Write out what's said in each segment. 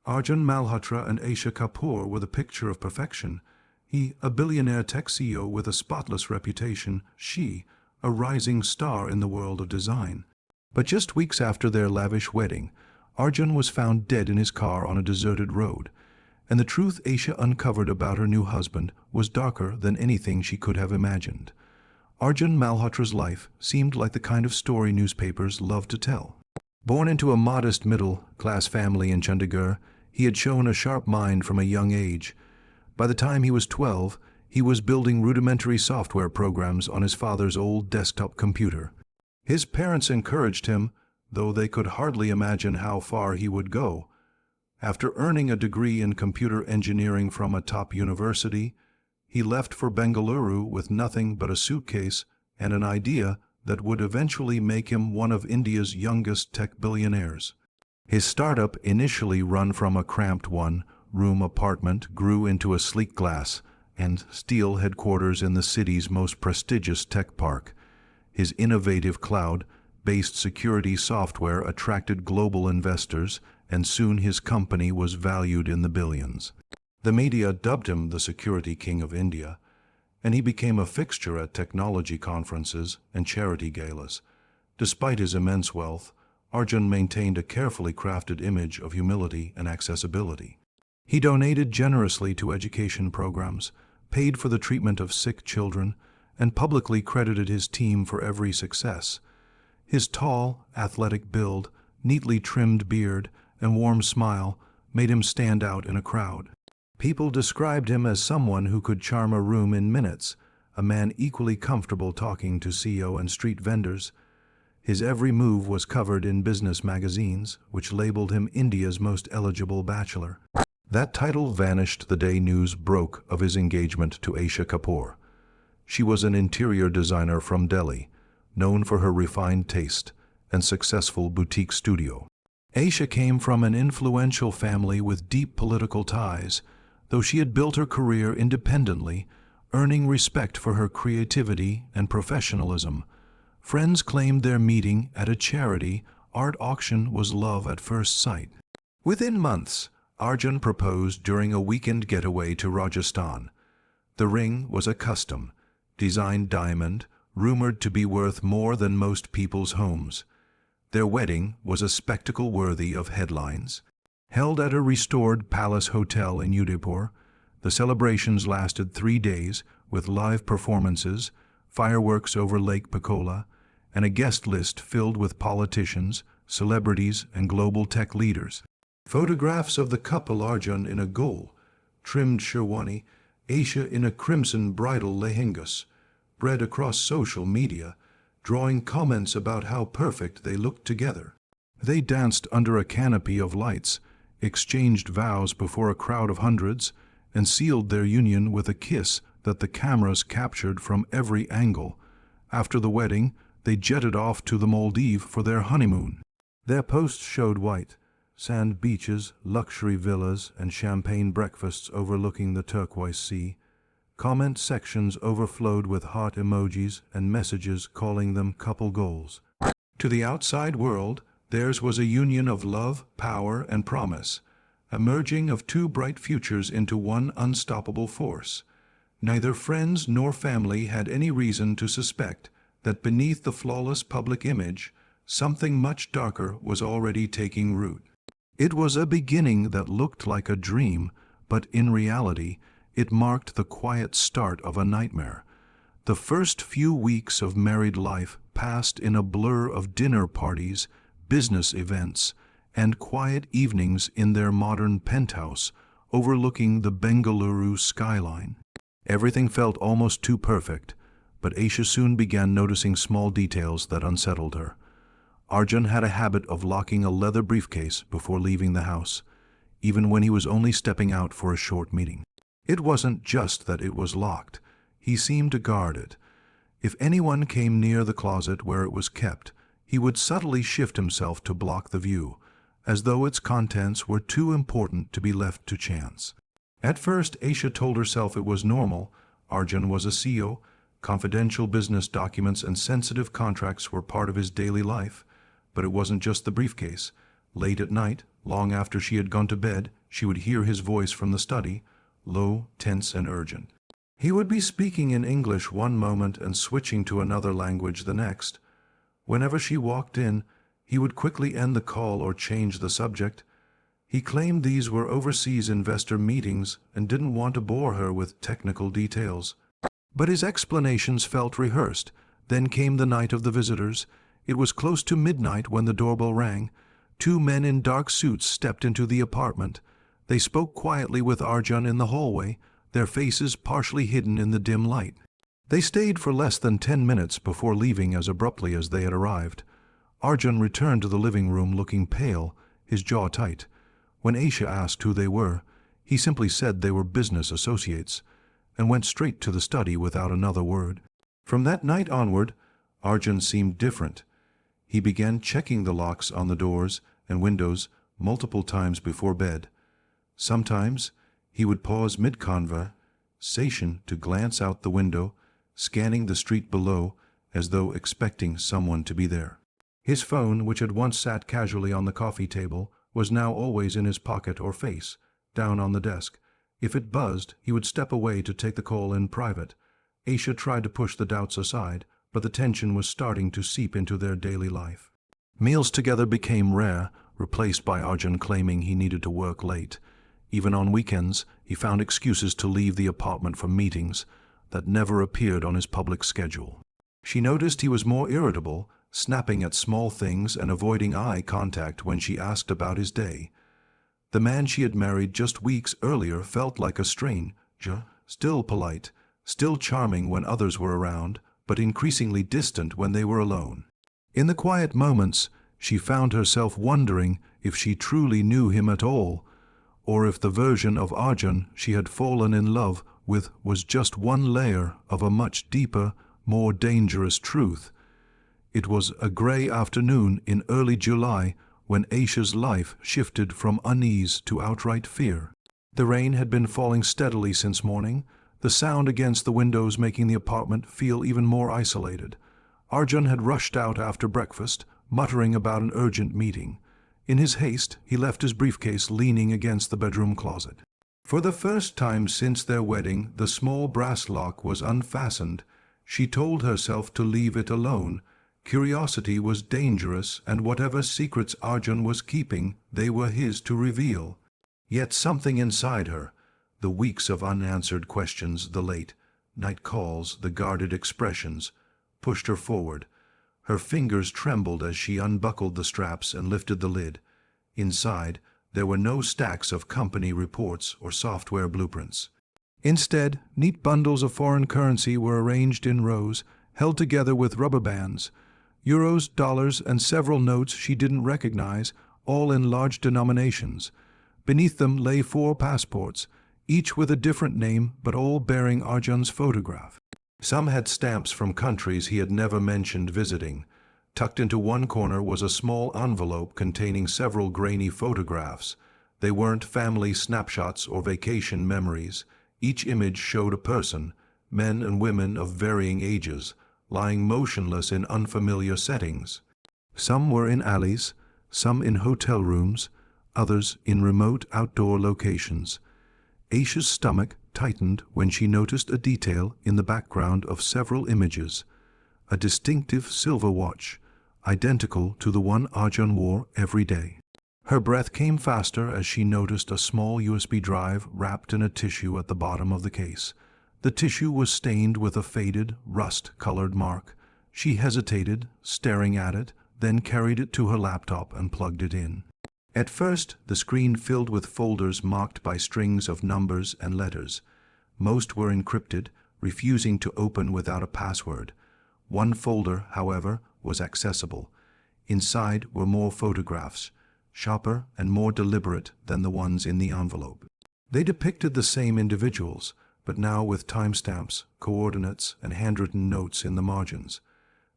Arjun Malhotra and Aisha Kapoor were the picture of perfection. He, a billionaire tech CEO with a spotless reputation, she, a rising star in the world of design. But just weeks after their lavish wedding, Arjun was found dead in his car on a deserted road, and the truth Aisha uncovered about her new husband was darker than anything she could have imagined. Arjun Malhotra's life seemed like the kind of story newspapers loved to tell. Born into a modest middle-class family in Chandigarh, he had shown a sharp mind from a young age. By the time he was 12, he was building rudimentary software programs on his father's old desktop computer. His parents encouraged him, though they could hardly imagine how far he would go. After earning a degree in computer engineering from a top university, he left for Bengaluru with nothing but a suitcase and an idea that would eventually make him one of India's youngest tech billionaires. His startup, initially run from a cramped one-room apartment, grew into a sleek glass and steel headquarters in the city's most prestigious tech park. His innovative cloud-based security software attracted global investors, and soon his company was valued in the billions. The media dubbed him the Security King of India, and he became a fixture at technology conferences and charity galas. Despite his immense wealth, Arjun maintained a carefully crafted image of humility and accessibility. He donated generously to education programs, paid for the treatment of sick children, and publicly credited his team for every success. His tall, athletic build, neatly trimmed beard, and warm smile made him stand out in a crowd. People described him as someone who could charm a room in minutes, a man equally comfortable talking to CEO and street vendors. His every move was covered in business magazines, which labeled him India's most eligible bachelor. That title vanished the day news broke of his engagement to Aisha Kapoor. She was an interior designer from Delhi, known for her refined taste and successful boutique studio. Aisha came from an influential family with deep political ties, though she had built her career independently, earning respect for her creativity and professionalism. Friends claimed their meeting at a charity art auction was love at first sight. Within months, Arjun proposed during a weekend getaway to Rajasthan. The ring was a custom-designed diamond, rumored to be worth more than most people's homes. Their wedding was a spectacle worthy of headlines. Held at a restored palace hotel in Udaipur, the celebrations lasted 3 days with live performances, fireworks over Lake Pichola, and a guest list filled with politicians, celebrities, and global tech leaders. Photographs of the couple, Arjun in a gold-trimmed sherwani, Aisha in a crimson bridal lehengas, spread across social media, drawing comments about how perfect they looked together. They danced under a canopy of lights, exchanged vows before a crowd of hundreds, and sealed their union with a kiss that the cameras captured from every angle. After the wedding, they jetted off to the Maldives for their honeymoon. Their posts showed white sand beaches, luxury villas, and champagne breakfasts overlooking the turquoise sea. Comment sections overflowed with heart emojis and messages calling them couple goals. To the outside world, theirs was a union of love, power, and promise, a merging of two bright futures into one unstoppable force. Neither friends nor family had any reason to suspect that beneath the flawless public image, something much darker was already taking root. It was a beginning that looked like a dream, but in reality, it marked the quiet start of a nightmare. The first few weeks of married life passed in a blur of dinner parties, business events, and quiet evenings in their modern penthouse overlooking the Bengaluru skyline. Everything felt almost too perfect, but Aisha soon began noticing small details that unsettled her. Arjun had a habit of locking a leather briefcase before leaving the house, even when he was only stepping out for a short meeting. It wasn't just that it was locked. He seemed to guard it. If anyone came near the closet where it was kept, he would subtly shift himself to block the view, as though its contents were too important to be left to chance. At first, Aisha told herself it was normal. Arjun was a CEO, confidential business documents and sensitive contracts were part of his daily life. But it wasn't just the briefcase. Late at night, long after she had gone to bed, she would hear his voice from the study, low, tense, and urgent. He would be speaking in English one moment and switching to another language the next. Whenever she walked in, he would quickly end the call or change the subject. He claimed these were overseas investor meetings and didn't want to bore her with technical details. But his explanations felt rehearsed. Then came the night of the visitors. It was close to midnight when the doorbell rang. 2 men in dark suits stepped into the apartment. They spoke quietly with Arjun in the hallway, their faces partially hidden in the dim light. They stayed for less than 10 minutes before leaving as abruptly as they had arrived. Arjun returned to the living room looking pale, his jaw tight. When Aisha asked who they were, he simply said they were business associates, and went straight to the study without another word. From that night onward, Arjun seemed different. He began checking the locks on the doors and windows multiple times before bed. Sometimes he would pause mid-conversation to glance out the window, scanning the street below as though expecting someone to be there. His phone, which had once sat casually on the coffee table, was now always in his pocket or face, down on the desk. If it buzzed, he would step away to take the call in private. Aisha tried to push the doubts aside, but the tension was starting to seep into their daily life. Meals together became rare, replaced by Arjun claiming he needed to work late. Even on weekends, he found excuses to leave the apartment for meetings that never appeared on his public schedule. She noticed he was more irritable, snapping at small things and avoiding eye contact when she asked about his day. The man she had married just weeks earlier felt like a stranger, still polite, still charming when others were around, but increasingly distant when they were alone. In the quiet moments, she found herself wondering if she truly knew him at all, or if the version of Arjun she had fallen in love with was just one layer of a much deeper, more dangerous truth. It was a grey afternoon in early July when Aisha's life shifted from unease to outright fear. The rain had been falling steadily since morning, the sound against the windows making the apartment feel even more isolated. Arjun had rushed out after breakfast, muttering about an urgent meeting. In his haste, he left his briefcase leaning against the bedroom closet. For the first time since their wedding, the small brass lock was unfastened. She told herself to leave it alone. Curiosity was dangerous, and whatever secrets Arjun was keeping, they were his to reveal. Yet something inside her, the weeks of unanswered questions, the late night calls, the guarded expressions, pushed her forward. Her fingers trembled as she unbuckled the straps and lifted the lid. Inside, there were no stacks of company reports or software blueprints. Instead, neat bundles of foreign currency were arranged in rows, held together with rubber bands. Euros, dollars, and several notes she didn't recognize, all in large denominations. Beneath them lay 4 passports, each with a different name but all bearing Arjun's photograph. Some had stamps from countries he had never mentioned visiting. Tucked into one corner was a small envelope containing several grainy photographs. They weren't family snapshots or vacation memories. Each image showed a person, men and women of varying ages, lying motionless in unfamiliar settings. Some were in alleys, some in hotel rooms, others in remote outdoor locations. Aisha's stomach tightened when she noticed a detail in the background of several images. A distinctive silver watch, identical to the one Arjun wore every day. Her breath came faster as she noticed a small USB drive wrapped in a tissue at the bottom of the case. The tissue was stained with a faded, rust-colored mark. She hesitated, staring at it, then carried it to her laptop and plugged it in. At first, the screen filled with folders marked by strings of numbers and letters. Most were encrypted, refusing to open without a password. One folder, however, was accessible. Inside were more photographs, sharper and more deliberate than the ones in the envelope. They depicted the same individuals, but now with timestamps, coordinates, and handwritten notes in the margins.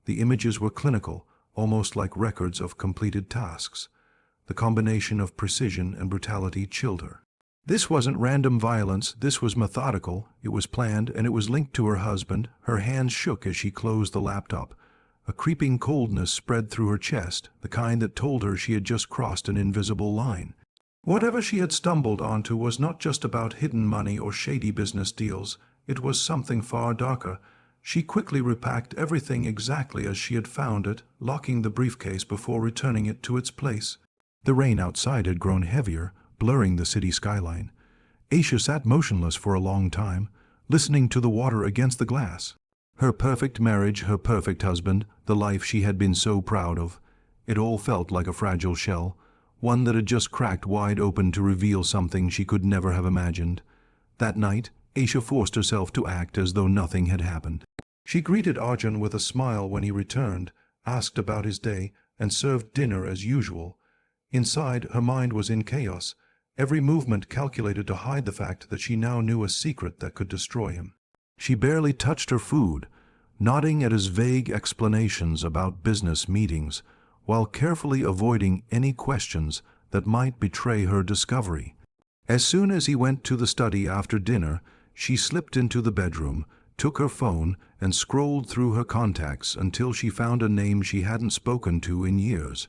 The images were clinical, almost like records of completed tasks. The combination of precision and brutality chilled her. This wasn't random violence, this was methodical, it was planned, and it was linked to her husband. Her hands shook as she closed the laptop. A creeping coldness spread through her chest, the kind that told her she had just crossed an invisible line. Whatever she had stumbled onto was not just about hidden money or shady business deals. It was something far darker. She quickly repacked everything exactly as she had found it, locking the briefcase before returning it to its place. The rain outside had grown heavier, blurring the city skyline. Aisha sat motionless for a long time, listening to the water against the glass. Her perfect marriage, her perfect husband, the life she had been so proud of. It all felt like a fragile shell, one that had just cracked wide open to reveal something she could never have imagined. That night, Aisha forced herself to act as though nothing had happened. She greeted Arjun with a smile when he returned, asked about his day, and served dinner as usual. Inside, her mind was in chaos, every movement calculated to hide the fact that she now knew a secret that could destroy him. She barely touched her food, nodding at his vague explanations about business meetings, while carefully avoiding any questions that might betray her discovery. As soon as he went to the study after dinner, she slipped into the bedroom, took her phone, and scrolled through her contacts until she found a name she hadn't spoken to in years: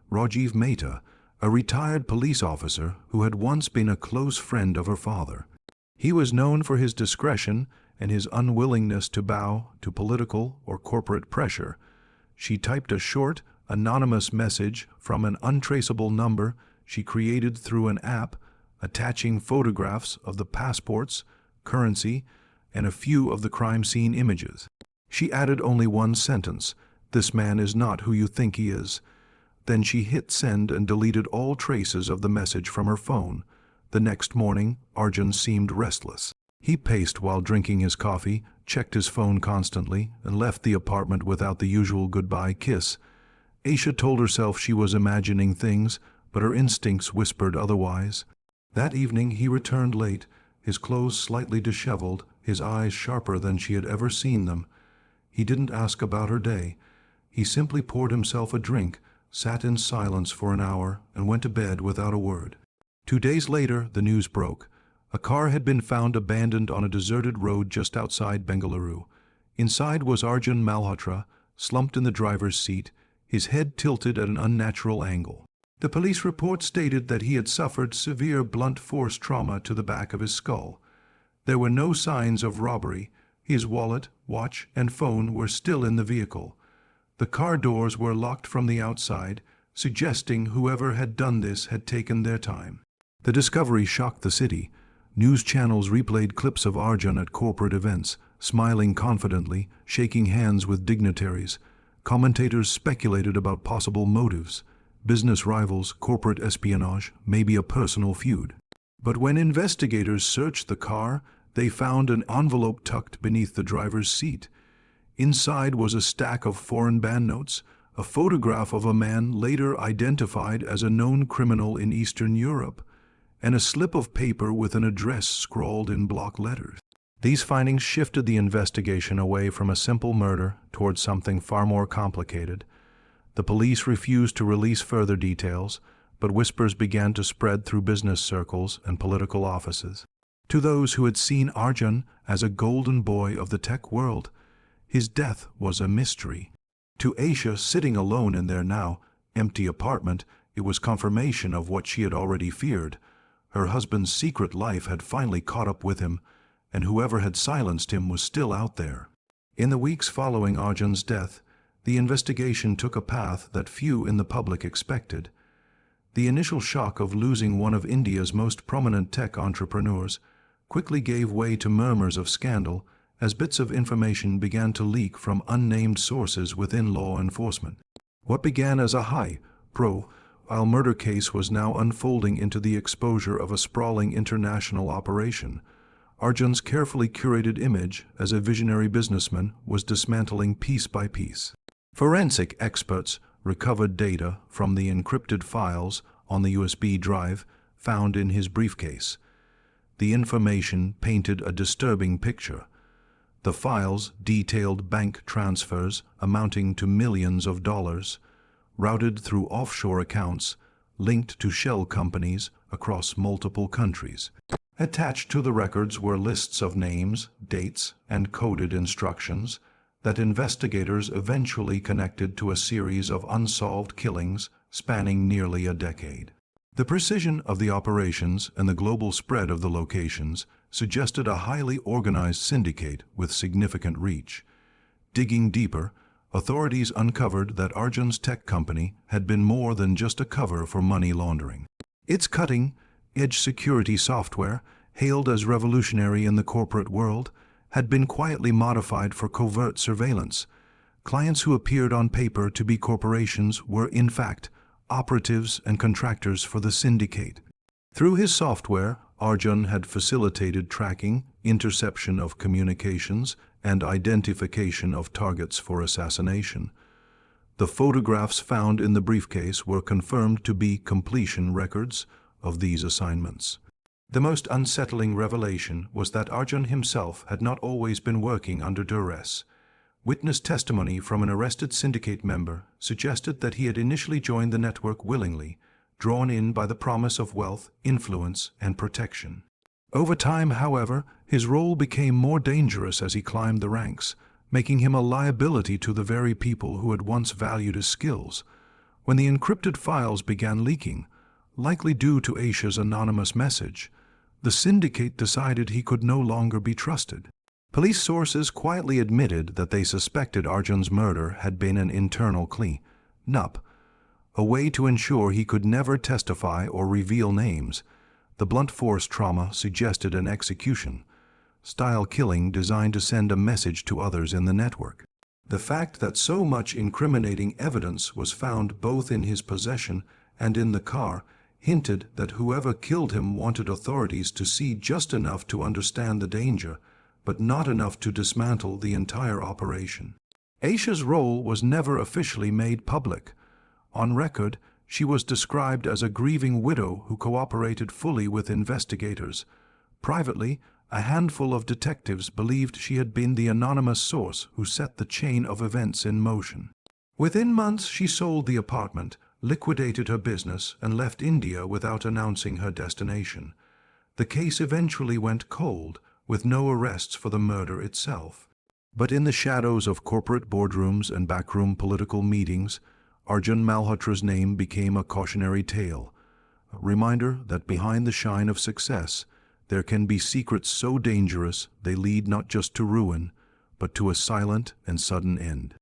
Rajiv Mehta, a retired police officer who had once been a close friend of her father. He was known for his discretion and his unwillingness to bow to political or corporate pressure. She typed a short, anonymous message from an untraceable number she created through an app, attaching photographs of the passports, currency, and a few of the crime scene images. She added only one sentence: "This man is not who you think he is." Then she hit send and deleted all traces of the message from her phone. The next morning, Arjun seemed restless. He paced while drinking his coffee, checked his phone constantly, and left the apartment without the usual goodbye kiss. Aisha told herself she was imagining things, but her instincts whispered otherwise. That evening he returned late, his clothes slightly disheveled, his eyes sharper than she had ever seen them. He didn't ask about her day. He simply poured himself a drink, sat in silence for an hour, and went to bed without a word. 2 days later, the news broke. A car had been found abandoned on a deserted road just outside Bengaluru. Inside was Arjun Malhotra, slumped in the driver's seat, his head tilted at an unnatural angle. The police report stated that he had suffered severe blunt force trauma to the back of his skull. There were no signs of robbery. His wallet, watch, and phone were still in the vehicle. The car doors were locked from the outside, suggesting whoever had done this had taken their time. The discovery shocked the city. News channels replayed clips of Arjun at corporate events, smiling confidently, shaking hands with dignitaries. Commentators speculated about possible motives: business rivals, corporate espionage, maybe a personal feud. But when investigators searched the car, they found an envelope tucked beneath the driver's seat. Inside was a stack of foreign banknotes, a photograph of a man later identified as a known criminal in Eastern Europe, and a slip of paper with an address scrawled in block letters. These findings shifted the investigation away from a simple murder towards something far more complicated. The police refused to release further details, but whispers began to spread through business circles and political offices. To those who had seen Arjun as a golden boy of the tech world, his death was a mystery. To Aisha, sitting alone in their now empty apartment, it was confirmation of what she had already feared. Her husband's secret life had finally caught up with him, and whoever had silenced him was still out there. In the weeks following Arjun's death, the investigation took a path that few in the public expected. The initial shock of losing one of India's most prominent tech entrepreneurs quickly gave way to murmurs of scandal as bits of information began to leak from unnamed sources within law enforcement. What began as a high-profile murder case was now unfolding into the exposure of a sprawling international operation. Arjun's carefully curated image as a visionary businessman was dismantling piece by piece. Forensic experts recovered data from the encrypted files on the USB drive found in his briefcase. The information painted a disturbing picture. The files detailed bank transfers amounting to millions of dollars, routed through offshore accounts linked to shell companies across multiple countries. Attached to the records were lists of names, dates, and coded instructions that investigators eventually connected to a series of unsolved killings spanning nearly a decade. The precision of the operations and the global spread of the locations suggested a highly organized syndicate with significant reach. Digging deeper, authorities uncovered that Arjun's tech company had been more than just a cover for money laundering. Its cutting-edge security software, hailed as revolutionary in the corporate world, had been quietly modified for covert surveillance. Clients who appeared on paper to be corporations were, in fact, operatives and contractors for the syndicate. Through his software, Arjun had facilitated tracking, interception of communications, and identification of targets for assassination. The photographs found in the briefcase were confirmed to be completion records of these assignments. The most unsettling revelation was that Arjun himself had not always been working under duress. Witness testimony from an arrested syndicate member suggested that he had initially joined the network willingly, drawn in by the promise of wealth, influence, and protection. Over time, however, his role became more dangerous as he climbed the ranks, making him a liability to the very people who had once valued his skills. When the encrypted files began leaking, likely due to Aisha's anonymous message, the syndicate decided he could no longer be trusted. Police sources quietly admitted that they suspected Arjun's murder had been an internal clean-up, a way to ensure he could never testify or reveal names. The blunt force trauma suggested an execution-style killing designed to send a message to others in the network. The fact that so much incriminating evidence was found both in his possession and in the car hinted that whoever killed him wanted authorities to see just enough to understand the danger, but not enough to dismantle the entire operation. Aisha's role was never officially made public. On record, she was described as a grieving widow who cooperated fully with investigators. Privately, a handful of detectives believed she had been the anonymous source who set the chain of events in motion. Within months, she sold the apartment, liquidated her business, and left India without announcing her destination. The case eventually went cold, with no arrests for the murder itself. But in the shadows of corporate boardrooms and backroom political meetings, Arjun Malhotra's name became a cautionary tale, a reminder that behind the shine of success, there can be secrets so dangerous they lead not just to ruin, but to a silent and sudden end.